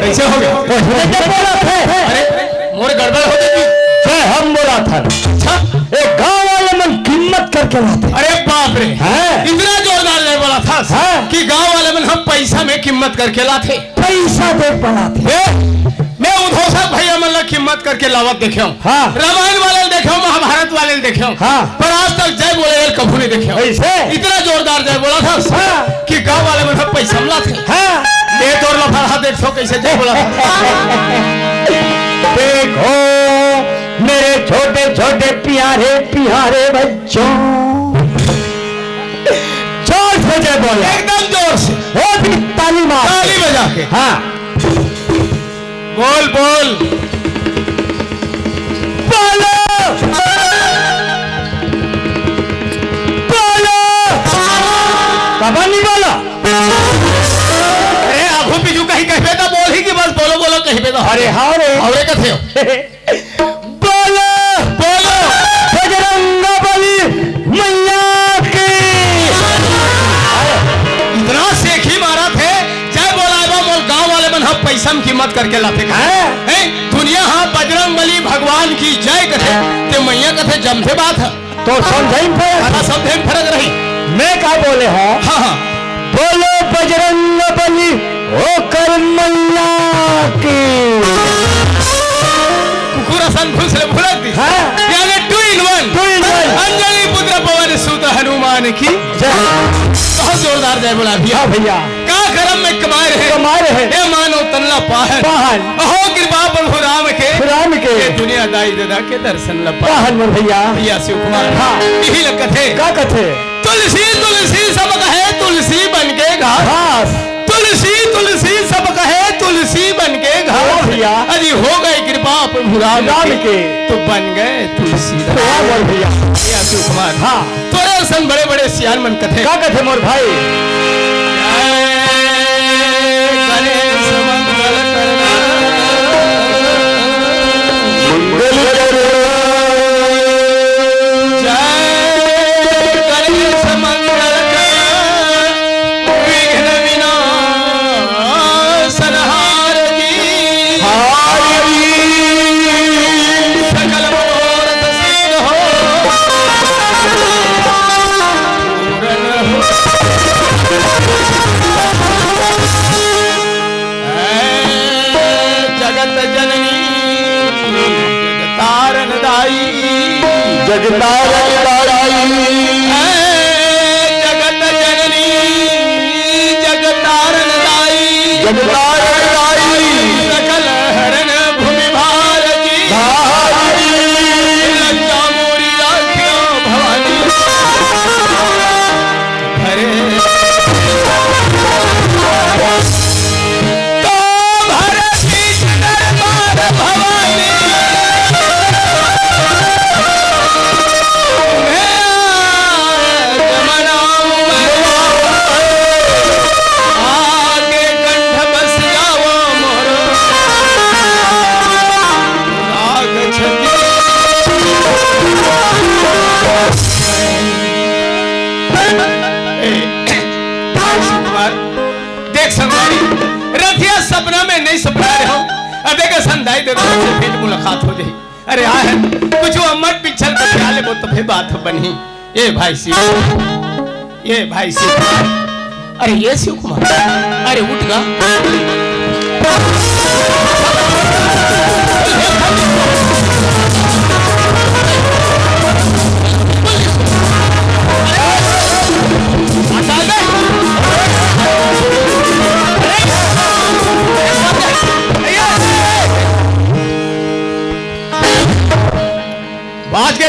कैसे हो गया? बोला था। अरे मोर गड़बड़ हो गई। हम बोला था अच्छा एक गांव वाले मन कीमत करके लाते। अरे बाप रे इतना जोरदार ले बोला था कि गांव वाले मन हम पैसा में कीमत करके लाते। पैसा दे पड़ा थे। मैं उधोषक भैया मन ला कीमत करके लावत देखे हूँ। हाँ। रामायण वाले देखे हूँ, महाभारत वाले देखे हूँ। हाँ। पर आज तक जय बोले कभी नहीं देखे हूँ। ऐसे इतना जोरदार जय बोला था हाँ। कि गांव वाले मन हम पैसा मिला थे। हाँ। ले तोड़ लफड़ा देखो कैसे जय बोला था। देखो मेरे छोटे छोटे प्यारे प्यारे बच्चों, जोर से जय बोलो, एकदम जोर से। वो भी ताली मार, ताली बजा के। हाँ बोल बोल बोलो बोलो। बाबा नहीं बोला। अरे आंखों पीछू कहीं कहबे तो बोल ही कि बस बोलो बोलो कहबे तो। अरे हाँ रे औरे कथे हो बोलो बोलो बजरंगबली मैया की। इतना सेख ही मारा थे जय बोला मोल गांव वाले मन हम पैसा में कीमत करके लाते हैं। दुनिया हाँ बजरंगबली भगवान की जय कथे ते मैया कथे जमते बात है तो समझे समझे फर्क रही। मैं क्या बोले हो? हाँ हाँ बोलो बजरंगबली होकर मैया की। कुकुरा सन घुस ले भुलक दी। हाँ। यानी 2 in 1 अंजलि पुत्र पवन सुत हनुमान की जय। बहुत जोरदार जय बोला भैया। हाँ भैया का करम में कमाए रहे ए मानो तन्ला पाहन अहो कृपा प्रभु राम के ये दुनिया दाई दादा के दर्शन लपा पाहन में भैया। भैया शिव कुमार हाँ यही कथे का कथे। तुलसी तुलसी सब कहे तुलसी बनके घास। तुलसी तुलसी सब कहे तुलसी बनके घास। भैया अजी हो गए कृपा प्रभु राम के तो बन गए तुलसी भैया। भैया शिव कुमार हाँ तोरे सन बड़े बड़े सियान मन कथे का कथे मोर भाई। सकल हरण भूमि भारती लंका मोरी राखियो भवानी हरे तो भरती दरबार भवानी सपना में नहीं सपना रहे हो। अब देखा संधाई दे तो फिर मुलाकात हो जाए। अरे आए कुछ अम्मट पिछल कर क्या ले वो तो फिर बात बनी। ये भाई शिव कुमार अरे ये शिव कुमार अरे उठ गा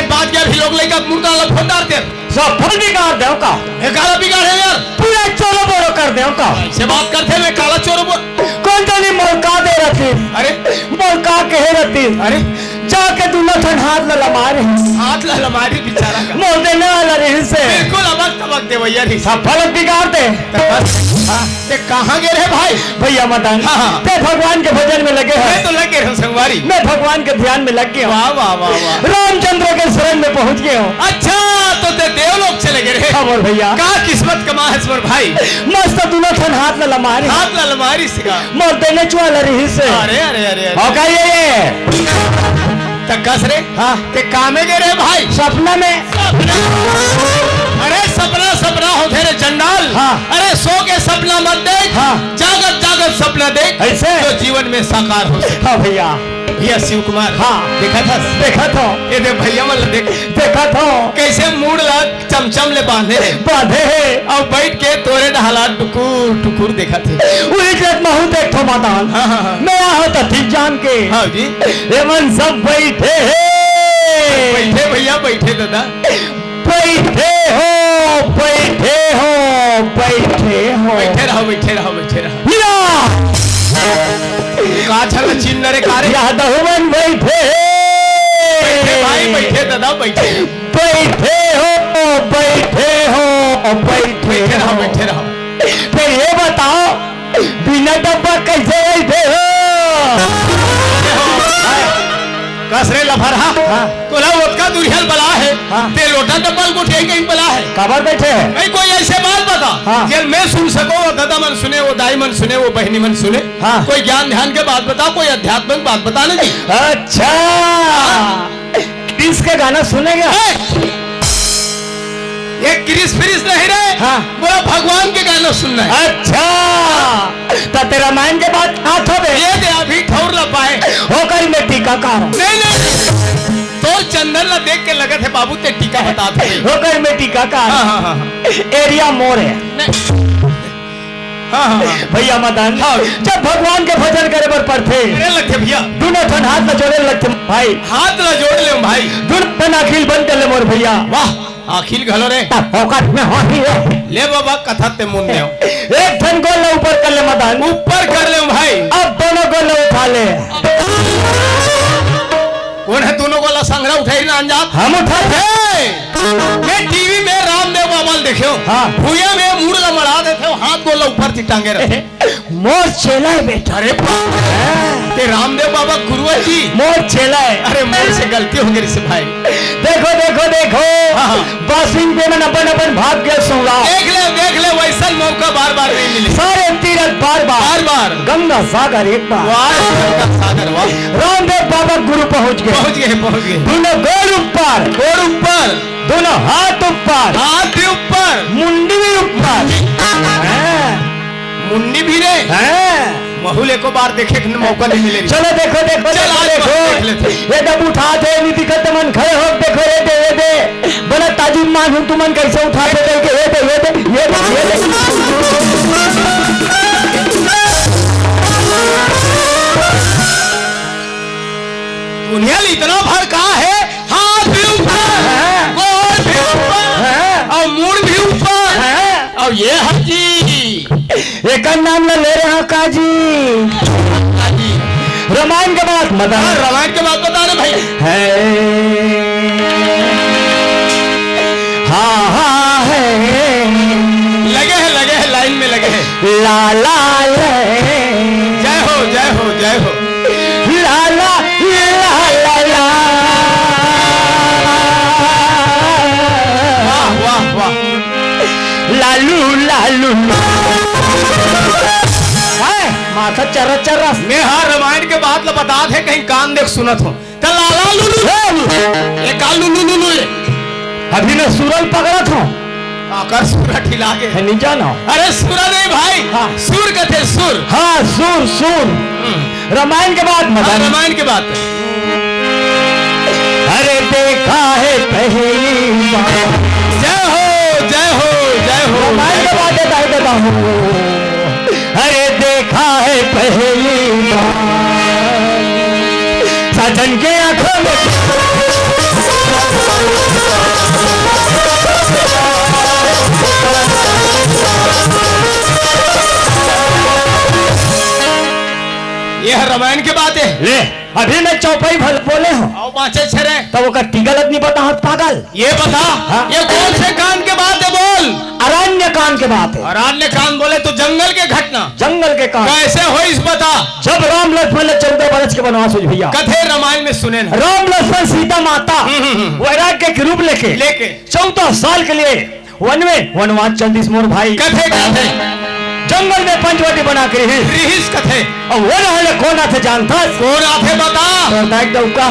बात क्या भी लोग लेकर मुर्गा लफोट डालते सब फल बिगाड़ दे का। काला बिगाड़ है यार पूरा चोरो बोरो कर दे का। से बात करते मैं काला चोरो कौन जानी मौका दे रही। अरे मौका कहे रहती। अरे जाके दूल्हा ठन हाथ लमारी बेचारा का मोर देने वाला रही से बिल्कुल अबक तबक दे भैया सब फल बिगाड़ दे। ते कहाँ गए रे भाई भैया मदन। ते भगवान के भजन में लगे हैं। मैं तो लगे हूँ संगवारी मैं भगवान के ध्यान में लग गया। वाह वाह वाह वाह रामचंद्र के शरण में पहुंच गया हूँ। अच्छा तो ते देवलोक चले गए रे। हाँ बोल भैया का किस्मत कमा है मोर भाई? मस्त दोनों थन हाथ ला लमारी हाथ ला अलमारी सिगा। मोर देने चुआ रही से अरे अरे अरे हो अरे गई ये तकस रे। हाँ ते कामे गे रे भाई? सपना में सपना। अरे सपना सपना होते रे चंडाल। हाँ। अरे सो के सपना मत देख। हाँ। जागत जागत सपना देख ऐसे? जो जीवन में साकार हो सके। हाँ भैया भैया शिव कुमार। हाँ। देखा था? देखा था ये देख भैया मतलब देख देखा था कैसे मूड ला चमचम ले बांधे है बाधे है और बैठ के तोरे हालात टुकुर टुकुर देखा थे। वही जत महू देख थो मातान हाँ हाँ हाँ मैं आहो तो ठीक जान के हाँ जी। एमन सब बैठे है बैठे भैया बैठे दादा। बैठे हो बैठे हो बैठे हो बैठे रहो बैठे रहो बैठे रहो। या का छल चिन्ह रे कारे। यादवन बैठे बैठे भाई बैठे दादा बैठे। बैठे हो बैठे हो बैठे बैठे रहो हो बैठे रहो। फिर ये बताओ बिना डब्बा कैसे बैठे हो कस रे लफरहा। हाँ। तोला वोटका दुरिहल बला है। हाँ। ते लोटा डब्बल को ठेक कहीं बला है। कबर बैठे हैं नहीं कोई ऐसे बात बता। हाँ। ये मैं सुन सको वो दादा मन सुने वो दाई मन सुने वो बहनी मन सुने। हाँ। कोई ज्ञान ध्यान के बात बता कोई आध्यात्मिक बात बता ना जी। अच्छा किसके गाना सुनेगा ये क्रिस फिरिस नहीं रहे। हाँ। बोला भगवान के गाना सुनना है। अच्छा तो तेरा रामायण के बाद हाथ हो गए ये दे अभी ठौर ला पाए। होकर मैं टीका का हूँ नहीं नहीं तो चंदन ला देख के लगा थे बाबू ते टीका बता थे। होकर मैं टीका का हाँ हाँ हाँ एरिया मोर है हाँ हाँ भैया मदन हाँ। जब भगवान के भजन करे पर पड़ते अरे लगते भैया दोनों थन हाथ में जोड़े लगते भाई हाथ ला जोड़ ले भाई। दोनों थन अखिल बन कर ले मोर भैया वाह आखिल घलो रे। औकात में हो ही है ले बाबा कथा ते मुन ने एक थन गोल ऊपर कर ले मदन ऊपर कर ले भाई। अब दोनों गोल उठा ले कौन है दोनों गोला संग्रह उठाई ना अंजाम। हम उठाते मैं टीवी में रामदेव बाबा देखियो। हाँ। भूया में मुड़ ला मड़ा देते हो हाथ गोला ऊपर थी टांगे रहे। मोर चेला है बेटा अरे ते रामदेव बाबा गुरुआ जी। मोर चेला है अरे मोर से गलती हो गई से भाई। देखो देखो देखो हाँ। बासिंग पे में अपन अपन भाग के सुला देख ले वैसा मौका बार बार नहीं मिले। सारे तीरथ बार बार बार बार गंगा सागर एक बार वाह सागर वाह रामदेव बाबा गुरु पहुंच गए पहुंच गए दोनों गोल ऊपर और ऊपर दोनों हाथ ऊपर हाथ भी ऊपर मुंडी भी ऊपर मुन्नी भी रे महुले को बार देखे के मौका नहीं मिलेगा। चलो देखो देखो चल देखो आज देखो देख लेते। ये जब उठाते नहीं दिखत मन खड़े हो देखो ये दे बोला ताजुब मान हूं तुमन कैसे उठाते देख ये दुनिया इतना भर कहा है। हाथ भी ऊपर गोल भी ऊपर और मुड़ भी ऊपर और ये हजी एक नाम ले रहे हैं काजी रामायण के बाद मदन रामायण के बाद बता रहे भाई। है हाँ हाँ है लगे हैं लाइन में लगे हैं। लाला जय हो जय हो जय हो। लाला लाला वाह वाह वाह लालू लालू माथा चरा चरा मैं हाँ रामायण के बाद बता थे कहीं कान देख सुनत हो तो लाला लुलू ये काल लुलू लुलू अभी मैं सूरज पकड़ा था आकर सूरा ठिला के है नहीं जाना अरे सूरा नहीं भाई। हाँ। सूर कथे सुर। हाँ सूर सूर रामायण के बाद हाँ, मदन रामायण के बाद अरे देखा है पहली बार जय हो जय हो जय हो। रामायण के बाद देता हूँ अरे देखा है पहली बार सजन के आंखों में यह रामायण के बात है। ले अभी मैं चौपाई भल बोले हूँ आओ बाँचे छरे तो वो का गलत नहीं पता हाथ पागल ये बता। हाँ? ये कौन से कान के बात है बोल। अरण्य कान के बात है और अन्य कान बोले तो जंगल के घटना जंगल के कान कैसे हो इस बता। जब राम लक्ष्मण ने 14 वर्ष के वनवास हुई भैया कथे रामायण में सुने ना। राम लक्ष्मण सीता माता वैराग्य के रूप लेके लेके 14 साल के लिए वन में वनवास चल दिस मोर भाई कथे कथे जंगल में पंचवटी बना के रही रिहिस कथे और वो रहले कौन आथे जानता कौन आथे बता दाइक दौका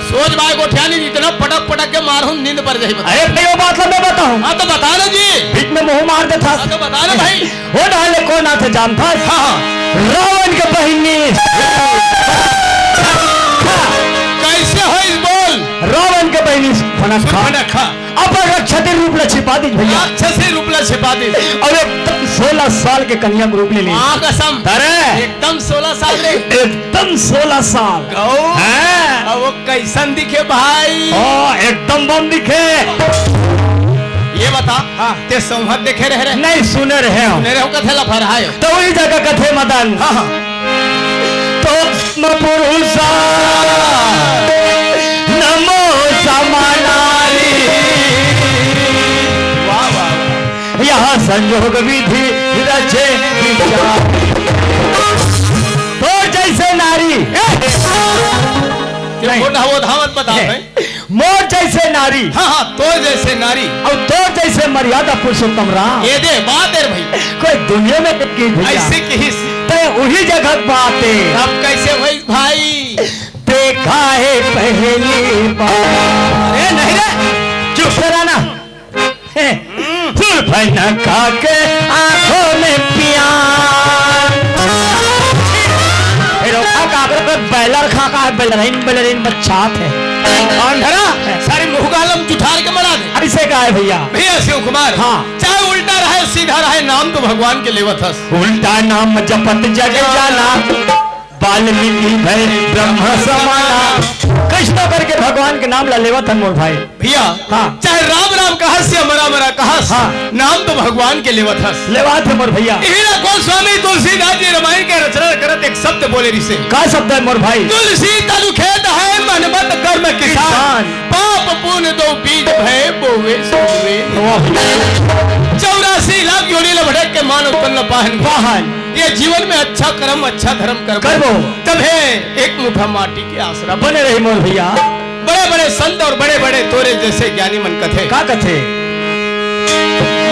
सोच भाई गोठियानी इतना पटक पटक के मारू नींद पर जाई बता अरे भाई वो बात मैं बताऊं हाँ तो बता ना जी बीच में मुंह मार देता हाँ तो बता ना भाई वो रहले कौन आथे जानता हाँ हाँ रावण के बहिनी कैसे हो इस बोल रावण के बहिनी सुनखा अपन रक्षते रूप ले छिपा दी भैया अच्छे से रूपला छिपा दे और एकदम 16 साल के कन्या के रूप ले ली माँ कसम अरे एकदम 16 साल रे एकदम 16 साल गौ हैं अब वो कैसन दिखे भाई ओ एकदम बम दिखे ये बता ते संहत देखे रह रहे नहीं सुने रहे हो मेरे को कथे ला फरहायो तो वही जगह कथे मदन हाँ हाँ तो पुरुषा नमो समानारी वाह वाह यहाँ संयोग विधि रचे विचार तो जैसे नारी वो धावत बता भाई मोर जैसे नारी हाँ हाँ तो जैसे नारी और तो जैसे मर्यादा पुरुषोत्तम राम ये दे बात है भाई कोई दुनिया में की ऐसे की तो वही जगह बातें अब कैसे हुई भाई देखा है पहली बार ए नहीं रे चुप कराना फुल खा के आंखों में प्यार बैलर खा का बैलरीन बच्चा है अंधरा सारे मुहगालम जुठार के मरा दे ऐसे का है भैया भैया शिव कुमार हाँ। चाहे उल्टा रहे सीधा रहे नाम तो भगवान के लेवत हस उल्टा नाम जपत जग जाना वाल्मीकि भय ब्रह्म समाना कृष्ण करके भगवान के नाम ला लेवत हन मोर भाई भैया हाँ। चाहे राम राम कहस या मरा मरा कहस हाँ। नाम तो भगवान के लेवत हस लेवात है मोर भैया हीरा गोस्वामी तुलसीदास जी रामायण के रचना करत एक शब्द बोले रिसे का शब्द है मोर भाई तुलसी तनु खेत है मनमत कर्म किसान पाप पुण्य दो बीज भय बोवे सोवे 84 लाख योनि भटक के मान उत्पन्न पाहन वाहन ये जीवन में अच्छा कर्म अच्छा धर्म करबो तबे एक मुठा माटी के आसरा बने रही मोर भैया बड़े बड़े संत और बड़े बड़े तोरे जैसे ज्ञानी मन कथे का कथे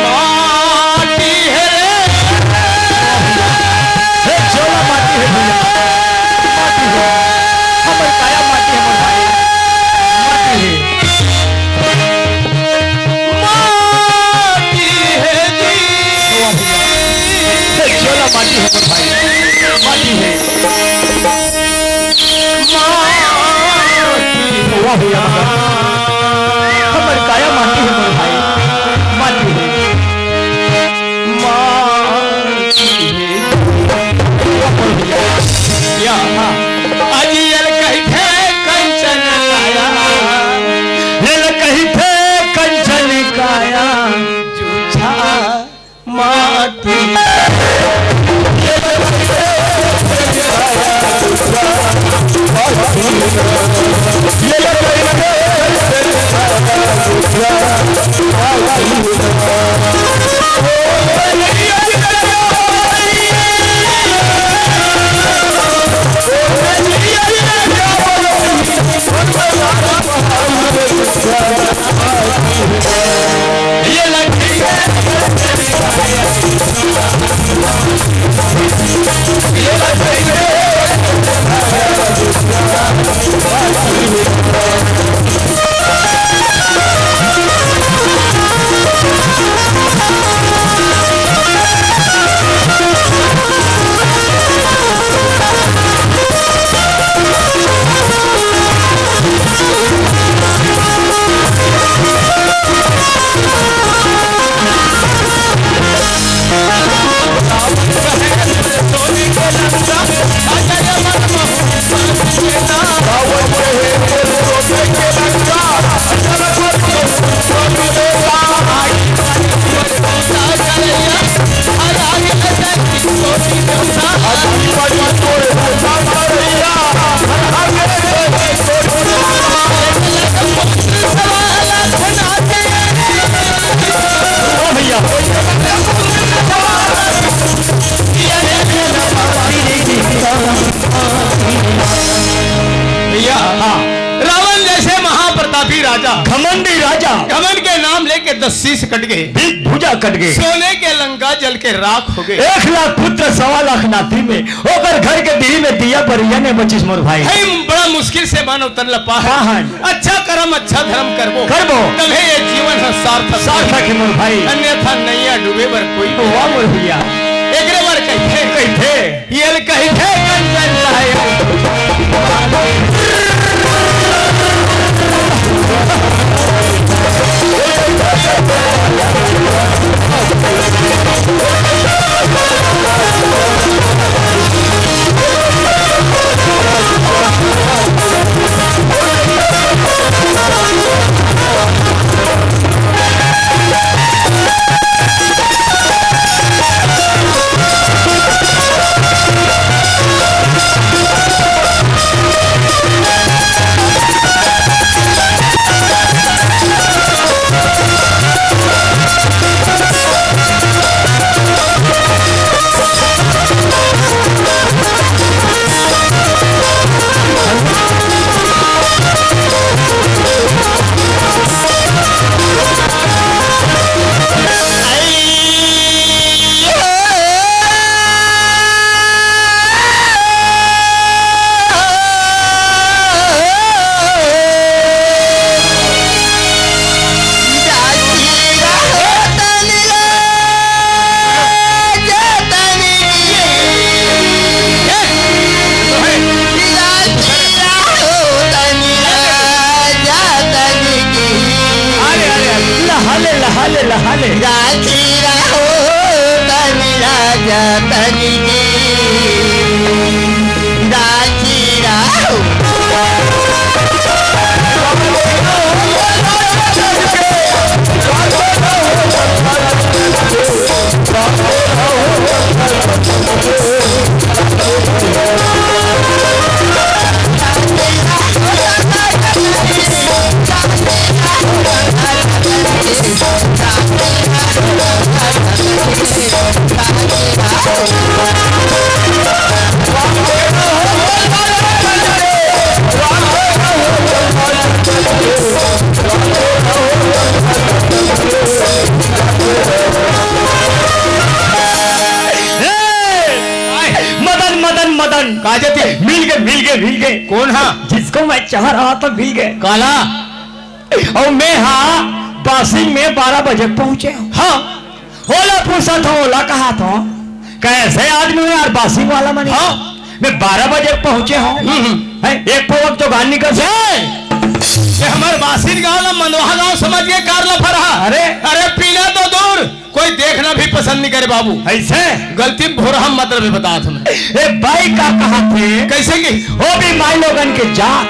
माटी है हे चोला माटी है भैया माटी है हमर काया माटी है मोर भाई माटी है माटी है जी हे चोला माटी है मोर भाई माटी है वाह भैया हमर काया माटी है मोर भाई राजा घमंड के नाम लेके 10 शीश कट गए, भुजा कट गए, सोने के लंका जल के राख हो गए। 1 लाख पुत्र 1.25 लाख नाती में होकर घर के दी में दिया बरिया ने बचिस मोर भाई। है बड़ा मुश्किल से मानव तन लपा है। अच्छा कर्म अच्छा धर्म करबो तभी ये जीवन है सार्थक है मोर भाई, अन्यथा नैया डूबे बर कोई वाह मोर भैया। एकरे बार कहते ये कहते कंचन मिल गए। कौन हा जिसको मैं चाह रहा था मिल गए काला। और मैं हाँ बासी में 12 बजे पहुंचे। हाँ ओला पूछा था, ओला कहा था कैसे आदमी यार बासी वाला मनी। हाँ मैं 12 बजे पहुंचे हूँ। एक पोवक तो गान निकल से हमारे बासी गाँव मनोहा गाँव समझ के कारला फरा। अरे पीना तो दूर कोई देखना भी पसंद नहीं करे बाबू। ऐसे गलती भोरहा मतलब बता तुम्हें। भाई का कहा थे कैसे की वो भी माई लोगन के जात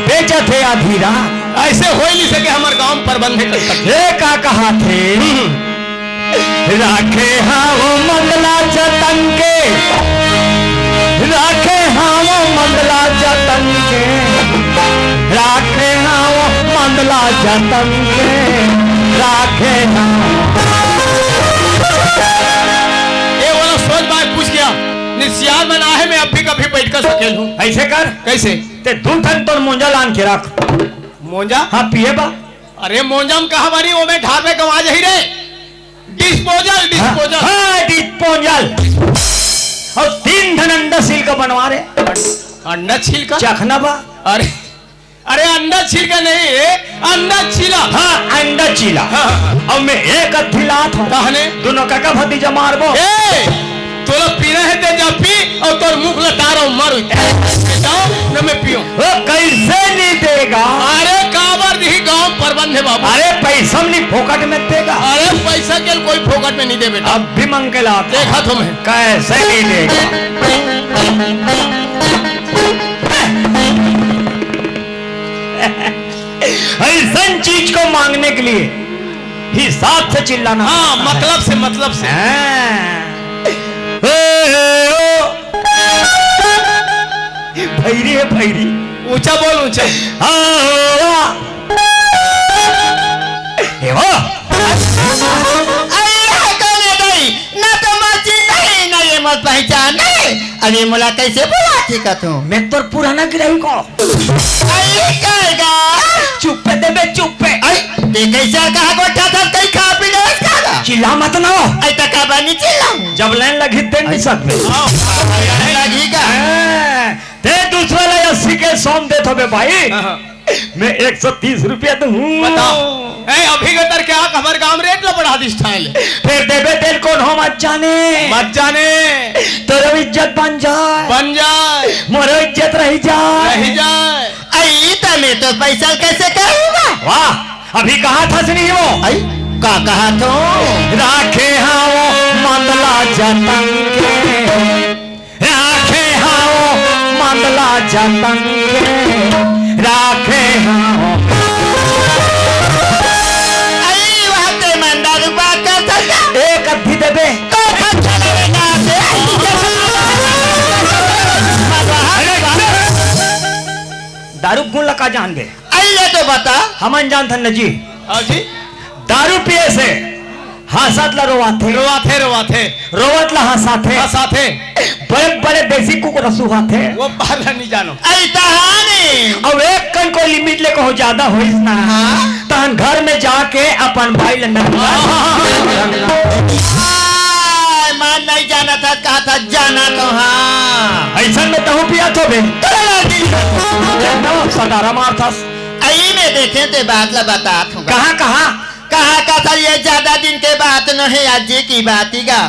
बेचा थे आधी रात। ऐसे हो ही नहीं सके हमारे गांव प्रबंध का कहा थे राखे हाँ वो मंगला जतन के, राखे हाँ वो मंगला जतन के, राखे हाँ वो मंगला जतन के, राखे हाँ। ये वाला सोच बात पूछ गया निश्चित बना है। मैं अब भी कभी बैठ कर सकेल हूँ। ऐसे कर कैसे ते दूधन तो मोंजा लान के रख। मोंजा हाँ पिए बा। अरे मोंजा में कहा बारी वो में ढार में कमा जाही रे। डिस्पोजल डिस्पोजल हाँ डिस्पोजल। और 3 धन अंडा सील का बनवा रहे। अंडा छील का चखना बा। अरे अंडा छील का नहीं अंडा चीला। हाँ अंडा चीला। हाँ। और मैं एक अथिलात हूँ कहने दोनों काका भतीजा मारबो। तोला पीना है ते जा पी और तोर मुंह लटा रहा मर जाओ न मैं पियो। वो कैसे नहीं देगा। अरे काबर दी गांव प्रबंध है बाबू। अरे पैसा नहीं फोकट में देगा। अरे पैसा के कोई फोकट में नहीं दे बेटा। अब भी मंग के ला देखा तुम्हें कैसे नहीं देगा। ऐसा चीज को मांगने के लिए हिसाब से चिल्लाना। हाँ मतलब से भैरी है भैरी। ऊंचा बोल ऊंचा। मत पहचान अरे मोला कैसे बुला का तू मैं तो पुराना गिराई को चुप्पे देबे चुप्पे आई ते कैसे कहा गोठा था कहीं खा पी ले खागा चिल्ला मत ना आई तक का बनी चिल्लाऊं जब लाइन लगी तेन नहीं सकते लगी का ते दूसरा ले 80 के सोम दे थोबे भाई मैं 130 रुपया दूं बताओ ए अभी गतर क्या हमारे गांव रेट ला बढ़ा दी स्टाइल फिर देबे तेल कौन हो मत जाने तेरा इज्जत बन जाए मोरो इज्जत रह जाए आई तमे तो पैसा कैसे कहूंगा वाह अभी कहा था सुनी वो आई का कहा तो राखे हाओ मंदला जतंगे राखे हाओ मंदला जतंगे राखे हाओ आई वहां ते मंदा रुपा का था एक अभी देबे तो खर्चा लगेगा दारू गुण लगा जान दे आई ले तो बता हमन जान थन जी जी दारू पिए से हंसत ला रोवाथे रोवत ला हंसाथे बड़े बड़े देसी कुकुर सुहाथे वो बाहर नहीं जानो आई तहानी और एक कन को लिमिट ले को ज्यादा होइस ना तहन घर में जाके अपन भाई ले मान नहीं जाना था कहा था जाना तो हाँ ऐसा में तहु पिया तो बे सदारा मारथस आई में देखे ते बात ला बता कहाँ कहा था ये ज्यादा दिन के बात न है आज की बात ही गा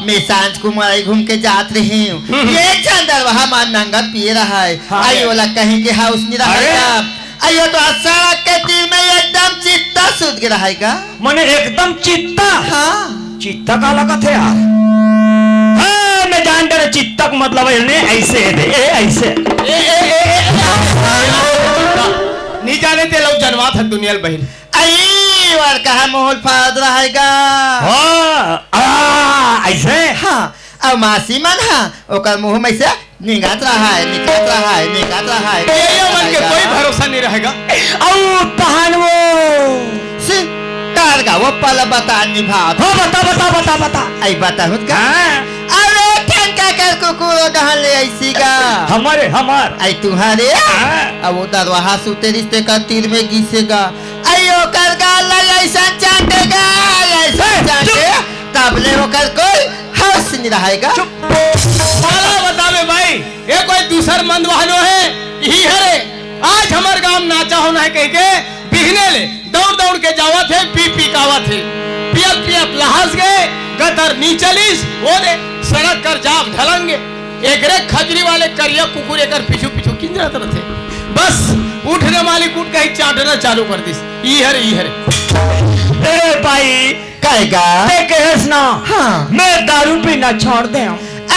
मैं सांझ को मई घूम के जात रही हूँ ये चंदर वहाँ मान नंगा पी रहा है आई वाला कहीं के हाउस नहीं रहेगा आयो तो सड़क के तीर में एकदम चित्ता सुध के रहेगा मने एकदम चित्ता हाँ चित्ता का लगा थे यार मैं जानते रहे चित्ता को मतलब ऐसे दे ऐसे नहीं जाने ते लोग जनवा था दुनिया बहन आई वार कहा मोहल फाद रहेगा ऐसे हाँ अब मासी मन हाँ ओकर मुंह में से निकलत रहा है ये मन के कोई भरोसा नहीं रहेगा औ तहन वो कार का वो पल बता निभा हो बता आई बता हुत का अरे ठनका कर कुकुर डहल ले ऐसी का हमार आई तुम्हारे अब वो दरवाहा सुते रिश्ते का तीर में घिसेगा आयो कर गाल ऐसा चाटेगा ऐसा चाटे तब ले वो कर कोई हौस नहीं रहेगा साला बतावे भाई ये कोई दूसर मंद वाहनो है यही है रे आज हमारे गांव नाचा होना है कह के बिहने ले दौड़ के जावा थे पी कावा थे पियत लहास गए गतर नीचलिस वो दे सड़क कर जाप ढलंगे एकरे खजरी वाले करिया कुकुर एकर पीछू किंजरत रहे बस उठने मालिक उठ कहीं चाटना चालू कर दिस ई हरे ए भाई कहेगा ते कहेस ना हाँ मैं दारू पीना छोड़ दे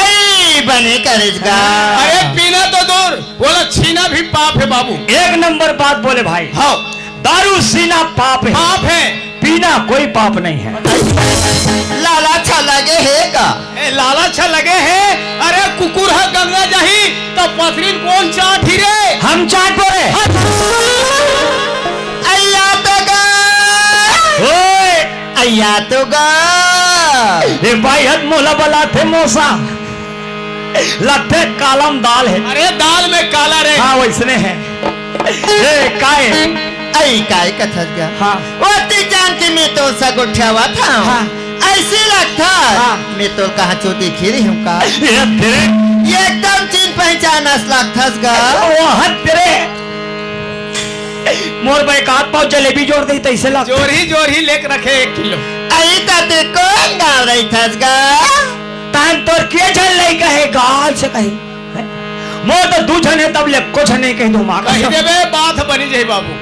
आई बने करेगा अरे पीना तो दूर बोला छीना भी पाप है बाबू एक नंबर बात बोले भाई हाँ दारू सीना पाप है पीना कोई पाप नहीं है लाला अच्छा लगे है का लाला छा लगे है अरे कुकुर है गंगा जाही तो पथरीन कौन चाट ही रे हम चाट बोले अय्या तो गा ओए अय्या तो गा ये भाई हद मोला बला थे मोसा लगते कालम दाल है अरे दाल में काला रे हाँ वैसने है ए काय आई काय कथस गा हाँ वो ती जानती मैं तो सगुठ्यावा था हाँ ऐसी लगता हाँ मैं तो कहाँ चो देखी रही हूँ का ये तेरे ये एकदम चिन्ह पहचान लगता गा वो हद तेरे मोर भाई का हाथ पाँव जलेबी जोड़ दी तैसे लग जोर ही लेके रखे 1 किलो आई ताते कौन गाँव रही थस गा तान तोर के चल नहीं कहे गाल से कहे मोर तो दू जने तब ले कुछ नहीं कह दूँ माँ कही देवे बात बनी जाए बाबू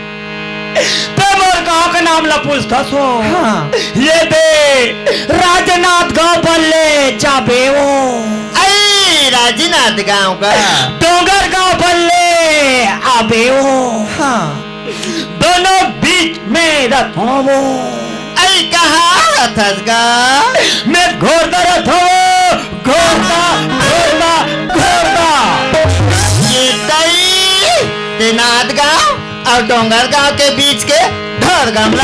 तो मोर गाँव का नाम ला पूछता सो हाँ ये दे राजनाथ गाँव बल्ले चाबे वो आई राजनाथ गाँव का डोंगर गाँव बल्ले आबे वो हाँ दोनों बीच में रथों वो आई कहाँ थस गा मैं घोरदा रथों घोरदा ये तई तेनाद गाँव और डोंगर गांव के बीच के ढोर गमला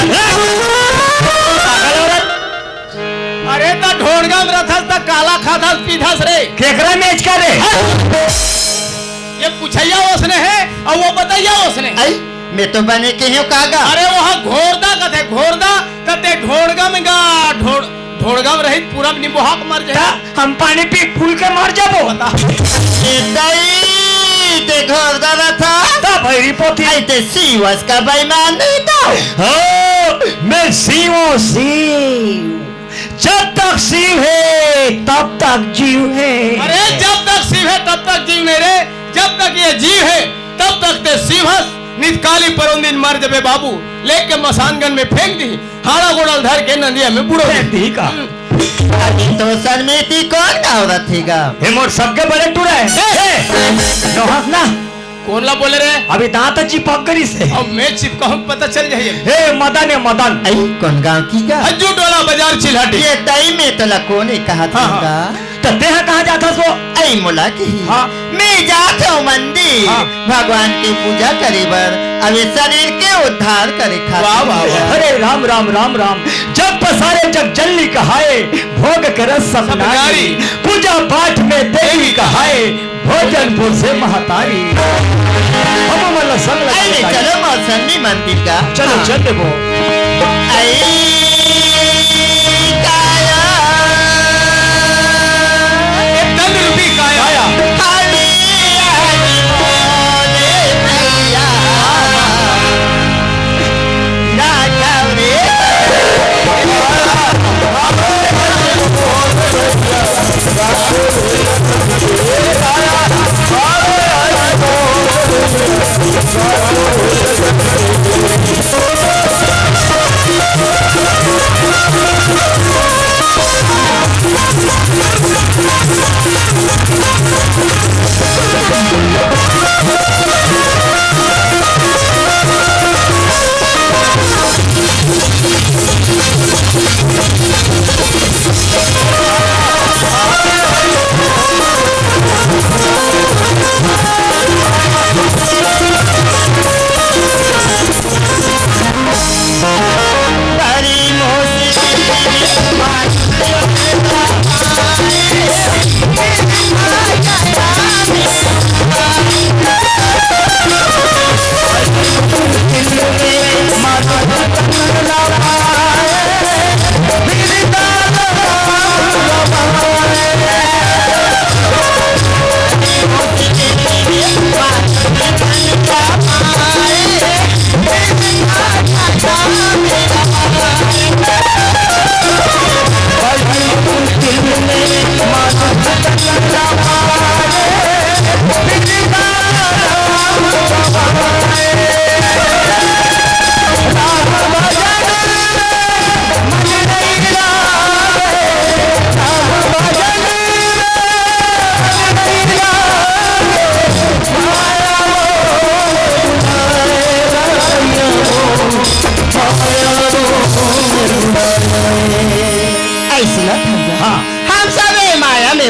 अरे ता ढोड़गा में रथस ता काला खाथस पीथस रे केकरा मैच करे ये पूछैया उसने है और वो बताइया उसने आई मैं तो बने के हूँ कागा। अरे वहाँ घोरदा कथे घोरदा तते ढोड़गम गा ढोड़गम रहित पूरा निबोहाक मर जाए। हम पानी पी फूल के मर जाबो बता ते घोरदा रथा ता भैरी पोथी आई ते सीवस का बेईमान नहीं था। हो मैं शिवो शिव, जब तक शिव है तब तक जीव है। अरे जब तक शिव है तब तक जीव नहीं रे, जब तक ये जीव है तब तक ते शिवस नितकाली पर दिन मर जबे बाबू, लेके मसानगन में फेंक दी, हाड़ा गोड़ल धर के नदिया में बुड़ो दी का। अभी तो सनमेती कौन का औरत थीगा? हे मोर सबके बड़े टूरा है नो हंसना। कौन ला बोले रे? अभी दांत चिपक गई से अब मैं चिपका हूँ पता चल जाइए। हे मदन है मदन। आई कौन गांव की का? हज्जू टोला बाजार चिल्हाटी। ये तई में तो लकोने कहा था तो ते कहाँ जाता सो? आई मुला की हाँ। मैं जाता हूँ मंदिर हाँ। भगवान की पूजा करे बर, अभी शरीर के उद्धार करे वाह, वाह, वाह। अरे राम राम राम राम। जब पसारे जग जल्ली कहाए, भोग कर सब नारी, पूजा पाठ में देवी कहाए, भोजन भूल से महतारी। हम मतलब संग आई चलो मौसमी मंदिर का। चलो चल वो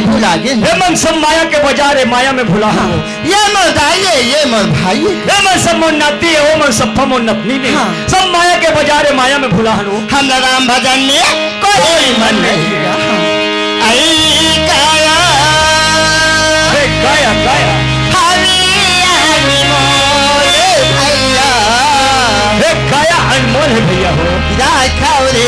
भुला गए। हे मन सब माया के बाजार माया में भुला हूँ। ये मर दाइए ये मर भाई, हे मन सब मोर नाती है वो मन सब मोर नतनी ने। सब माया के बाजार माया में भुला हूँ। हम राम भजन में कोई मन नहीं। आई काया अरे गाया गाया भैया हे गाया अनमोल है भैया हो। खाओ रे